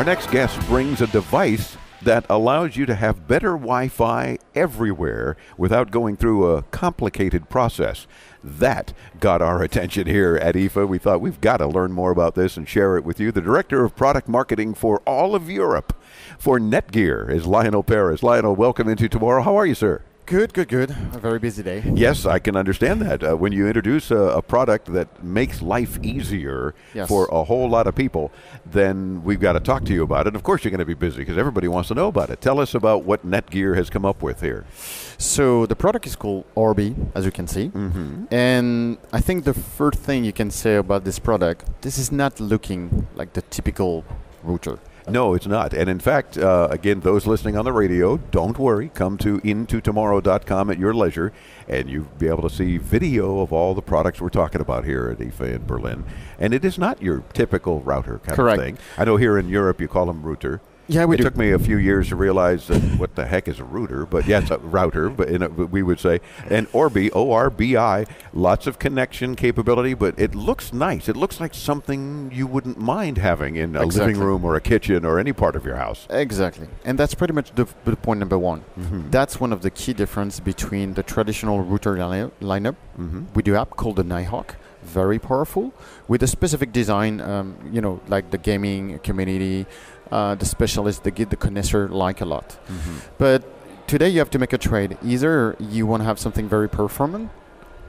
Our next guest brings a device that allows you to have better Wi-Fi everywhere without going through a complicated process. That got our attention here at IFA. We thought we've got to learn more about this and share it with you. The Director of Product Marketing for all of Europe for Netgear is Lionel Paris. Lionel, welcome into Tomorrow. How are you, sir? Good. A very busy day. Yes, I can understand that. When you introduce a product that makes life easier for a whole lot of people, then we've got to talk to you about it. Of course, you're going to be busy because everybody wants to know about it. Tell us about what Netgear has come up with here. So the product is called Orbi, as you can see. And I think the first thing you can say about this product, this is not looking like the typical router. No, it's not. And in fact, again, those listening on the radio, don't worry. Come to intotomorrow.com at your leisure, and you'll be able to see video of all the products we're talking about here at IFA in Berlin. And it is not your typical router kind of thing. I know here in Europe you call them router. Yeah, it took me a few years to realize what the heck is a router, but yeah, it's a router, but we would say. And Orbi, O-R-B-I, lots of connection capability, but it looks nice. It looks like something you wouldn't mind having in a living room or a kitchen or any part of your house. Exactly. And that's pretty much the point number one. That's one of the key differences between the traditional router lineup. We do an app called the Nighthawk. Very powerful, with a specific design, like the gaming community, the specialists, the connoisseur like a lot. But today you have to make a trade. Either you want to have something very performant,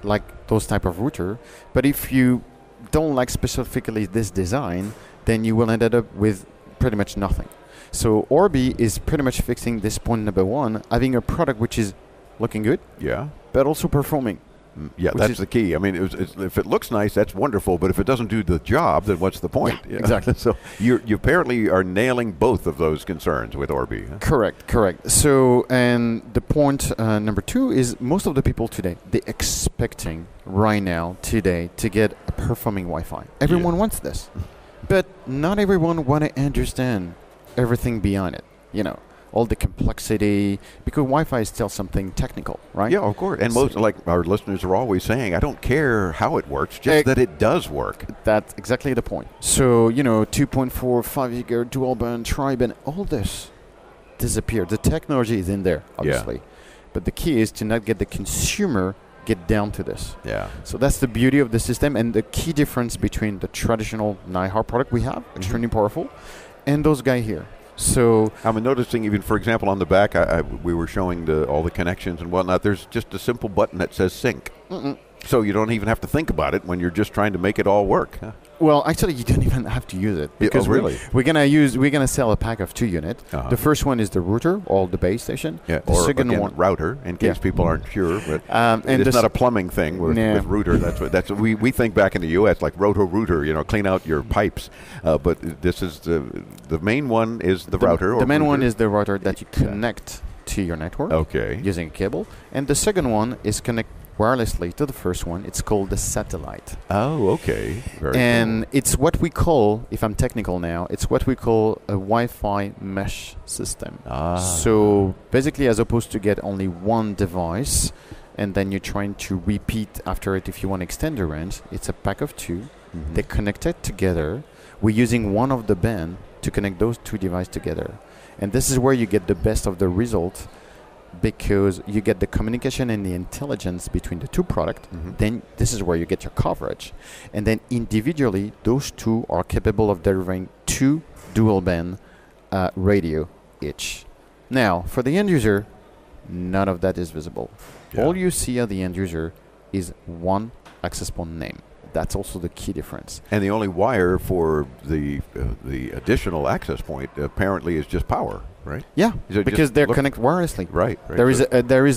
like those type of router, but if you don't like specifically this design, then you will end up with pretty much nothing. So Orbi is pretty much fixing this point number one, having a product which is looking good, but also performing. Yeah, that's the key. I mean, if it looks nice, that's wonderful. But if it doesn't do the job, then what's the point? Yeah, exactly. So you apparently are nailing both of those concerns with Orbi. Huh? Correct. So, and the point number two is most of the people today, they're expecting right now, today, to get a performing Wi-Fi. Everyone wants this. But not everyone want to understand everything beyond it, all the complexity, because Wi-Fi is still something technical, right? Yeah, of course. And most, like our listeners are always saying, I don't care how it works, just that it does work. That's exactly the point. So, 2.4, 5 gigahertz, dual band, tri-band, all this disappeared. The technology is in there, obviously. But the key is to not get the consumer get down to this. Yeah. So that's the beauty of the system and the key difference between the traditional Nighthawk product we have, extremely powerful, and those guys here. So I'm noticing, even for example, on the back, we were showing all the connections and whatnot. There's just a simple button that says sync. So you don't even have to think about it when you're just trying to make it all work. Huh? Well, actually, you don't even have to use it because we're gonna sell a pack of 2 units. The first one is the router or the base station. Yeah. The second one, router, in case people aren't sure. But and it's not a plumbing thing with router. That's what we think back in the U.S. like roto-rooter. Clean out your pipes. But this is the main one is the router. The main one is the router that you connect to your network. Using a cable, and the second one is connect wirelessly to the first one. It's called the satellite. Oh, okay. Very cool. It's what we call, if I'm technical now, it's what we call a Wi-Fi mesh system. So basically, as opposed to get only one device and then you're trying to repeat after it if you want to extend the range, it's a pack of two. They're connected together. We're using one of the band to connect those two devices together. And this is where you get the best of the result, because you get the communication and the intelligence between the two products. Then this is where you get your coverage. And then individually, those two are capable of delivering 2 dual band radio each. Now, for the end user, none of that is visible. All you see of the end user is one access point name. That's also the key difference. And the only wire for the additional access point apparently is just power, right? Yeah, because they're connected wirelessly. Right. There is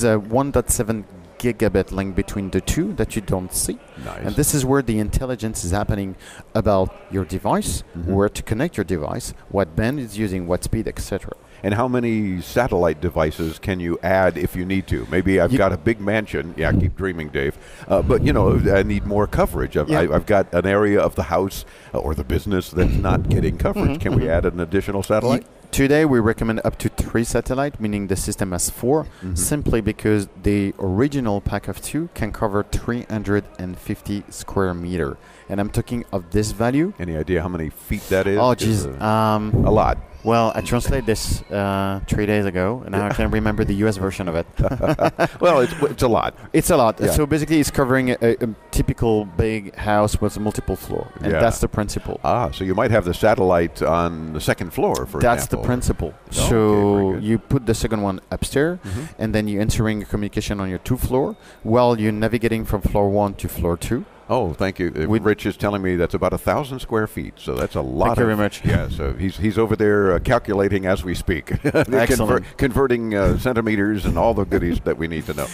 a 1.7 gigabit link between the two that you don't see. Nice. And this is where the intelligence is happening about your device, where to connect your device, what band it's using, what speed, etc. And how many satellite devices can you add if you need to? Maybe I've got a big mansion. Yeah, keep dreaming, Dave. But, I need more coverage. I've got an area of the house or the business that's not getting coverage. Can we add an additional satellite? Today, we recommend up to 3 satellites, meaning the system has 4, simply because the original pack of 2 can cover 350 square meter. And I'm talking of this value. Any idea how many feet that is? Oh, geez. A lot. Well, I translated this 3 days ago, and now I can remember the US version of it. Well, it's a lot. It's a lot. Yeah. So basically, it's covering a typical big house with multiple floor, and that's the principle. So you might have the satellite on the second floor, for That's example. the principle. Oh, so okay, you put the second one upstairs, and then you're entering communication on your 2 floor while you're navigating from floor 1 to floor 2. Oh, thank you. Rich is telling me that's about 1,000 square feet, so that's a lot. Thank you very much. Yeah, so he's over there calculating as we speak. Excellent. Converting centimeters and all the goodies that we need to know.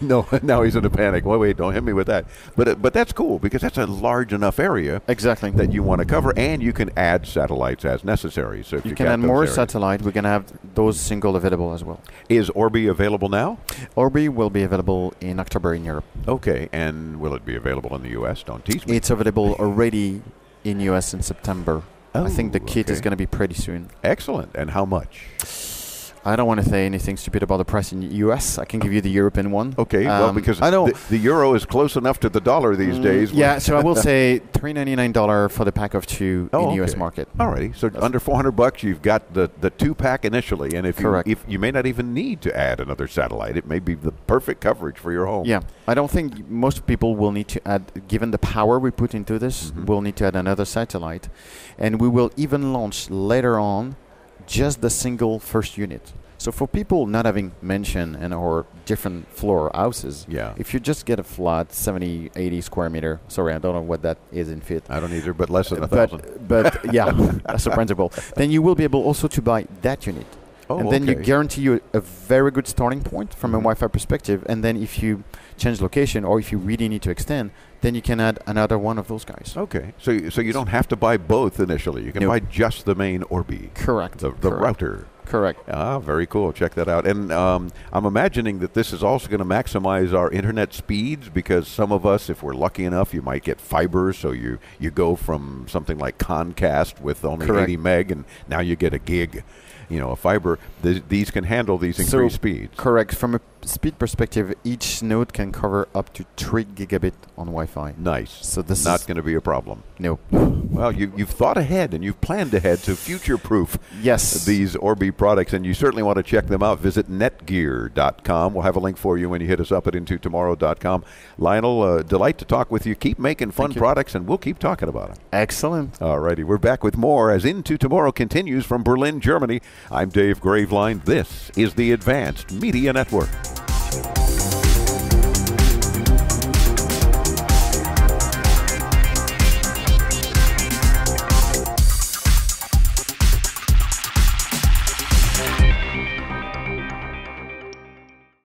No, now he's in a panic. Wait, don't hit me with that. But that's cool because that's a large enough area Exactly. that you want to cover, and you can add satellites as necessary. So if you can add more satellite. We're going to have those single available as well. Is Orbi available now? Orbi will be available in October in Europe. Okay, and will it be available in the U.S.? Don't tease me. It's available already in US in September. I think the kit is okay. going to be pretty soon. Excellent. And how much? I don't want to say anything stupid about the price in US. I can give you the European one. Okay, well, because I don't. the euro is close enough to the dollar these days. Yeah, so I will say $399 for the pack of 2 in US market. Alrighty, so under $400, you've got the 2-pack initially, and if you may not even need to add another satellite, it may be the perfect coverage for your home. Yeah, I don't think most people will need to add, given the power we put into this, we'll need to add another satellite, and we will even launch later on just the single first unit. So for people not having mansion and or different floor houses, if you just get a flat 70, 80 square meter, sorry, I don't know what that is in feet. I don't either, but less than 1,000. But yeah, that's the principle. Then you will be able also to buy that unit. And then you guarantee you a very good starting point from a Wi-Fi perspective. And then if you change location or if you really need to extend, then you can add another one of those guys. Okay, so you don't have to buy both initially. You can buy just the main Orbi. Correct. The router. Correct. Very cool. Check that out. And I'm imagining that this is also going to maximize our internet speeds because some of us, if we're lucky enough, you might get fiber. So you go from something like Comcast with only 80 meg, and now you get a gig. A fiber. These can handle these increased speeds. Correct. From a speed perspective, each node can cover up to 3 gigabit on Wi-Fi. Nice. So this not going to be a problem. No. Well, you've thought ahead and you've planned ahead to future-proof these Orbi products, and you certainly want to check them out. Visit netgear.com. We'll have a link for you when you hit us up at intotomorrow.com. Lionel, delight to talk with you. Keep making fun products, and we'll keep talking about them. Excellent. All righty. We're back with more as Into Tomorrow continues from Berlin, Germany. I'm Dave Graveline. This is the Advanced Media Network.